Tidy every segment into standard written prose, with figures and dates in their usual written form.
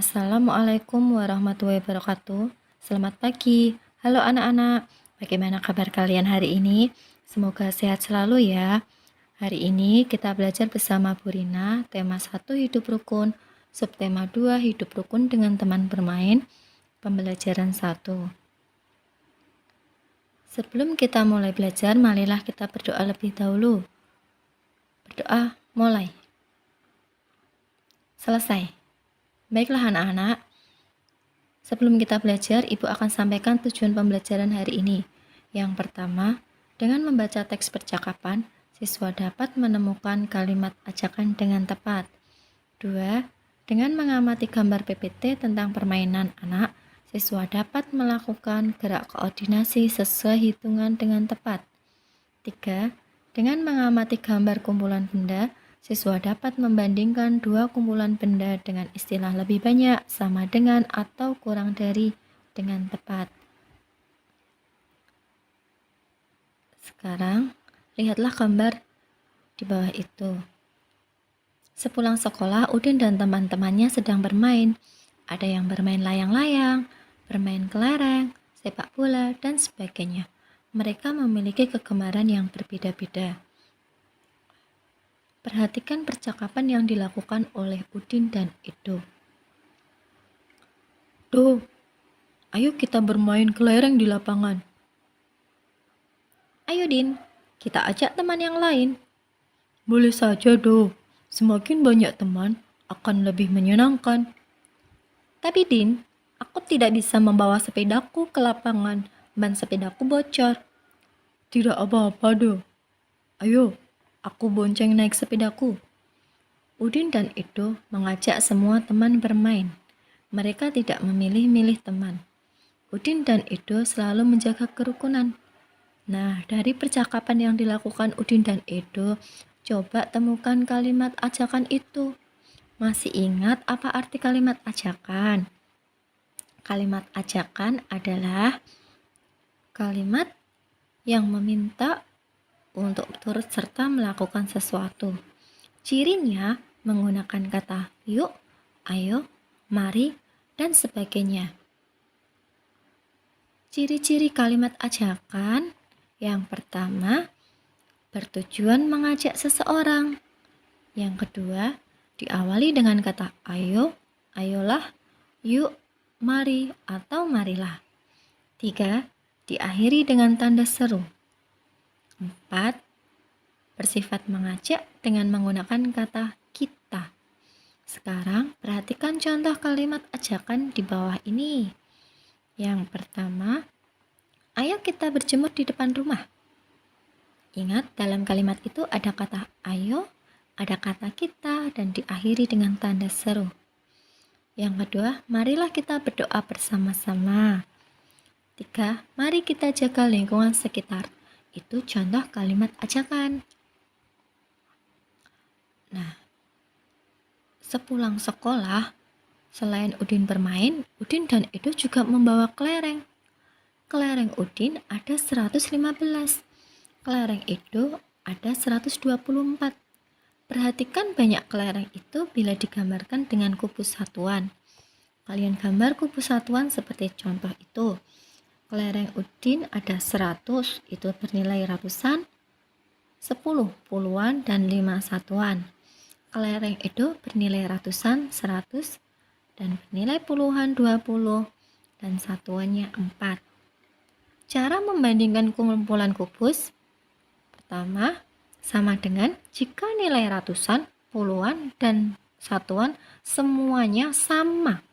Assalamualaikum warahmatullahi wabarakatuh. Selamat pagi. Halo anak-anak, bagaimana kabar kalian hari ini? Semoga sehat selalu ya. Hari ini kita belajar bersama Bu Rina, tema 1 hidup rukun, subtema 2 hidup rukun dengan teman bermain, pembelajaran 1. Sebelum kita mulai belajar, marilah kita berdoa lebih dahulu. Berdoa, mulai. Selesai. Baiklah anak-anak, sebelum kita belajar, Ibu akan sampaikan tujuan pembelajaran hari ini. Yang pertama, dengan membaca teks percakapan, siswa dapat menemukan kalimat ajakan dengan tepat. 2. Dengan mengamati gambar PPT tentang permainan anak, siswa dapat melakukan gerak koordinasi sesuai hitungan dengan tepat. 3. Dengan mengamati gambar kumpulan benda, siswa dapat membandingkan dua kumpulan benda dengan istilah lebih banyak, sama dengan, atau kurang dari dengan tepat. Sekarang, lihatlah gambar di bawah itu. Sepulang sekolah, Udin dan teman-temannya sedang bermain. Ada yang bermain layang-layang, bermain kelereng, sepak bola, dan sebagainya. Mereka memiliki kegemaran yang berbeda-beda. Perhatikan percakapan yang dilakukan oleh Udin dan Edo. Do, ayo kita bermain kelereng di lapangan. Ayo Din, kita ajak teman yang lain. Boleh saja Do, semakin banyak teman akan lebih menyenangkan. Tapi Din, aku tidak bisa membawa sepedaku ke lapangan, ban sepedaku bocor. Tidak apa-apa Do, ayo aku bonceng naik sepedaku. Udin dan Edo mengajak semua teman bermain. Mereka tidak memilih-milih teman. Udin dan Edo selalu menjaga kerukunan. Nah, dari percakapan yang dilakukan Udin dan Edo, coba temukan kalimat ajakan itu. Masih ingat apa arti kalimat ajakan? Kalimat ajakan adalah kalimat yang meminta untuk turut serta melakukan sesuatu. Cirinya menggunakan kata yuk, ayo, mari, dan sebagainya. Ciri-ciri kalimat ajakan yang pertama, bertujuan mengajak seseorang. Yang kedua, diawali dengan kata ayo, ayolah, yuk, mari, atau marilah. 3. Diakhiri dengan tanda seru. 4. Bersifat mengajak dengan menggunakan kata kita. Sekarang perhatikan contoh kalimat ajakan di bawah ini. Yang pertama, ayo kita berjemur di depan rumah. Ingat, dalam kalimat itu ada kata ayo, ada kata kita, dan diakhiri dengan tanda seru. Yang kedua, marilah kita berdoa bersama-sama. 3. Mari kita jaga lingkungan sekitar. Itu contoh kalimat ajakan. Nah, sepulang sekolah, selain Udin bermain, Udin dan Edo juga membawa kelereng. Kelereng Udin ada 115, kelereng Edo ada 124. Perhatikan banyak kelereng itu bila digambarkan dengan kubus satuan. Kalian gambar kubus satuan seperti contoh itu. Kelereng Udin ada 100, itu bernilai ratusan, 10 puluhan, dan 5 satuan. Kelereng Edo bernilai ratusan, 100, dan bernilai puluhan, 20, dan satuannya 4. Cara membandingkan kumpulan kubus, pertama, sama dengan jika nilai ratusan, puluhan, dan satuan semuanya sama.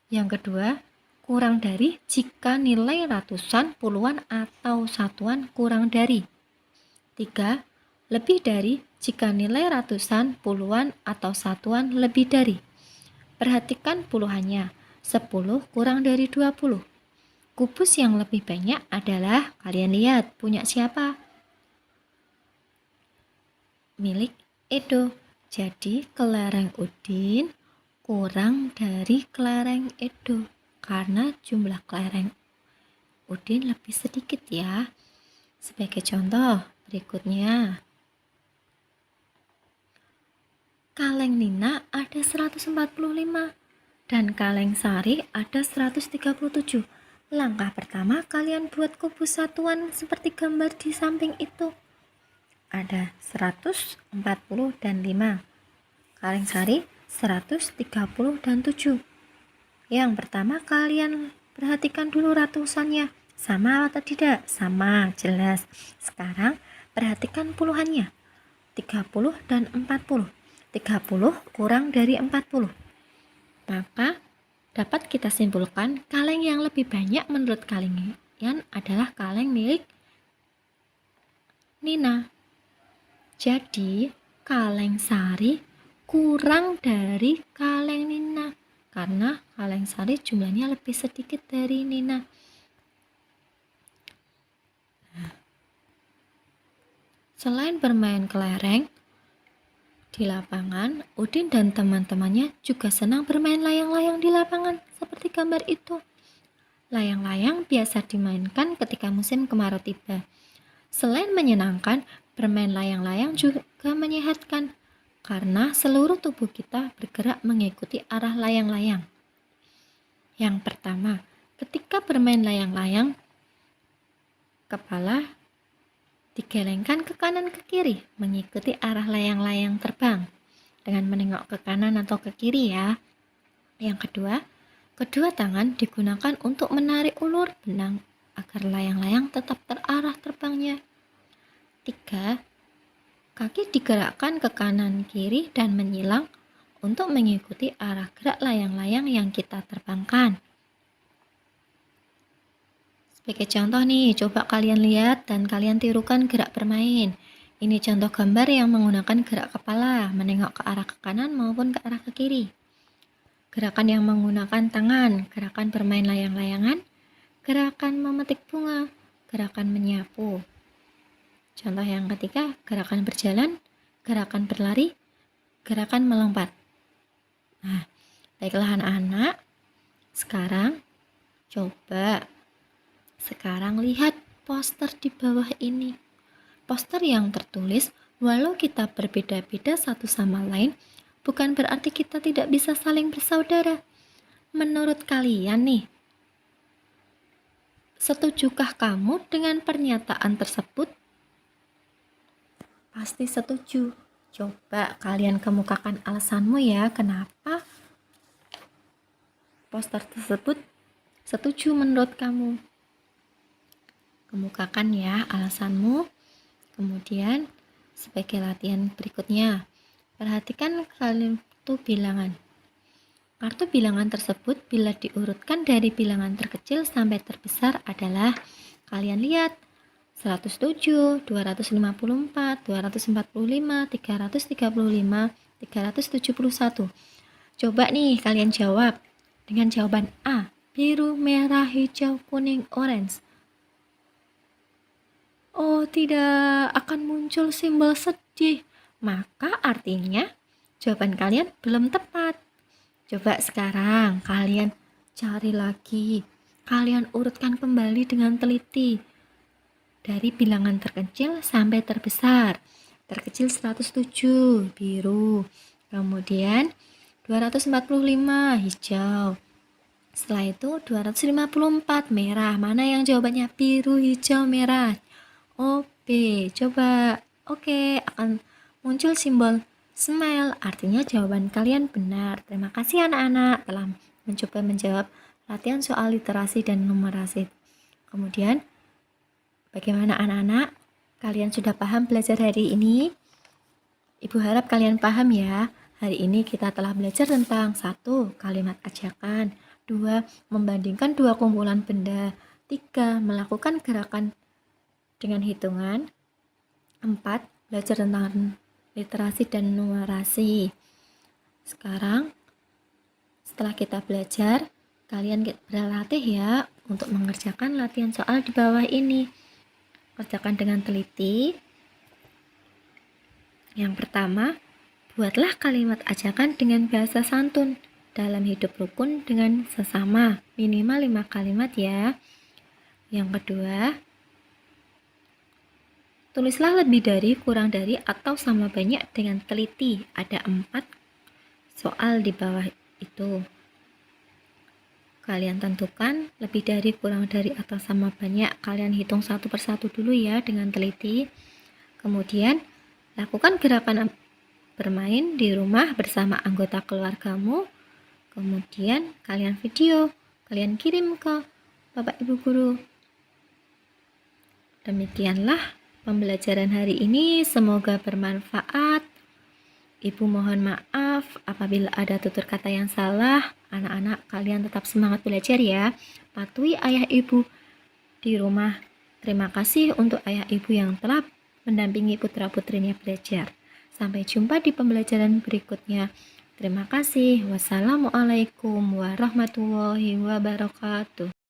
Yang kedua, kurang dari jika nilai ratusan, puluhan, atau satuan kurang dari. 3. Lebih dari jika nilai ratusan, puluhan, atau satuan lebih dari. Perhatikan puluhannya, 10 kurang dari 20. Kubus yang lebih banyak adalah, kalian lihat, punya siapa? Milik Edo. Jadi kelereng Udin kurang dari kelereng Edo karena jumlah kelereng Udin lebih sedikit ya. Sebagai contoh berikutnya, kaleng Nina ada 145 dan kaleng sari ada 137. Langkah pertama, kalian buat kubus satuan seperti gambar di samping itu. Ada 140 dan 5. Kaleng sari 130 dan 7. Yang pertama, kalian perhatikan dulu ratusannya. Sama atau tidak? Sama, jelas. Sekarang perhatikan puluhannya. 30 dan 40. 30 kurang dari 40. Maka dapat kita simpulkan kaleng yang lebih banyak menurut kalian adalah kaleng milik Nina. Jadi kaleng sari kurang dari kaleng Nina karena kaleng sari jumlahnya lebih sedikit dari Nina. Selain bermain kelereng di lapangan, Udin dan teman-temannya juga senang bermain layang-layang di lapangan seperti gambar itu. Layang-layang biasa dimainkan ketika musim kemarau tiba. Selain menyenangkan, bermain layang-layang juga menyehatkan karena seluruh tubuh kita bergerak mengikuti arah layang-layang. Yang pertama, ketika bermain layang-layang, kepala digelengkan ke kanan ke kiri mengikuti arah layang-layang terbang dengan menengok ke kanan atau ke kiri ya. Yang kedua, kedua tangan digunakan untuk menarik ulur benang agar layang-layang tetap terarah terbangnya. 3. Kaki digerakkan ke kanan kiri dan menyilang untuk mengikuti arah gerak layang-layang yang kita terbangkan. Sebagai contoh nih, coba kalian lihat dan kalian tirukan gerak bermain. Ini contoh gambar yang menggunakan gerak kepala, menengok ke arah ke kanan maupun ke arah ke kiri. Gerakan yang menggunakan tangan, gerakan bermain layang-layangan, gerakan memetik bunga, gerakan menyapu. Contoh yang ketiga, gerakan berjalan, gerakan berlari, gerakan melompat. Nah, baiklah anak-anak, sekarang lihat poster di bawah ini. Poster yang tertulis, walau kita berbeda-beda satu sama lain, bukan berarti kita tidak bisa saling bersaudara. Menurut kalian nih, setujukah kamu dengan pernyataan tersebut? Pasti setuju. Coba kalian kemukakan alasanmu ya, kenapa poster tersebut setuju menurut kamu. Kemukakan ya alasanmu. Kemudian sebagai latihan berikutnya, perhatikan kartu bilangan. Kartu bilangan tersebut bila diurutkan dari bilangan terkecil sampai terbesar adalah, kalian lihat, 107, 254, 245, 335, 371. Coba nih kalian jawab dengan jawaban A, biru, merah, hijau, kuning, orange. Oh, tidak akan muncul simbol sedih. Maka artinya jawaban kalian belum tepat. Coba sekarang kalian cari lagi. Kalian urutkan kembali dengan teliti. Dari bilangan terkecil sampai terbesar. Terkecil 107, biru. Kemudian 245, hijau. Setelah itu 254, merah. Mana yang jawabannya? Biru, hijau, merah. Oh, B. Coba. Oke, akan muncul simbol smile. Artinya jawaban kalian benar. Terima kasih anak-anak telah mencoba menjawab latihan soal literasi dan numerasi. Kemudian, bagaimana anak-anak? Kalian sudah paham belajar hari ini? Ibu harap kalian paham ya. Hari ini kita telah belajar tentang 1. Kalimat ajakan. 2. Membandingkan dua kumpulan benda. 3. Melakukan gerakan dengan hitungan. 4. Belajar tentang literasi dan numerasi. Sekarang, setelah kita belajar, kalian berlatih ya untuk mengerjakan latihan soal di bawah ini. Kerjakan dengan teliti. Yang pertama, buatlah kalimat ajakan dengan bahasa santun dalam hidup rukun dengan sesama, minimal 5 kalimat ya. Yang kedua, tulislah lebih dari, kurang dari, atau sama banyak dengan teliti. Ada 4 soal di bawah itu. Kalian tentukan lebih dari, kurang dari, atau sama banyak. Kalian hitung satu persatu dulu ya dengan teliti. Kemudian lakukan gerakan bermain di rumah bersama anggota keluargamu. Kemudian kalian video, kalian kirim ke Bapak Ibu Guru. Demikianlah pembelajaran hari ini, semoga bermanfaat. Ibu mohon maaf apabila ada tutur kata yang salah. Anak-anak, kalian tetap semangat belajar ya. Patuhi ayah ibu di rumah. Terima kasih untuk ayah ibu yang telah mendampingi putra-putrinya belajar. Sampai jumpa di pembelajaran berikutnya. Terima kasih. Wassalamualaikum warahmatullahi wabarakatuh.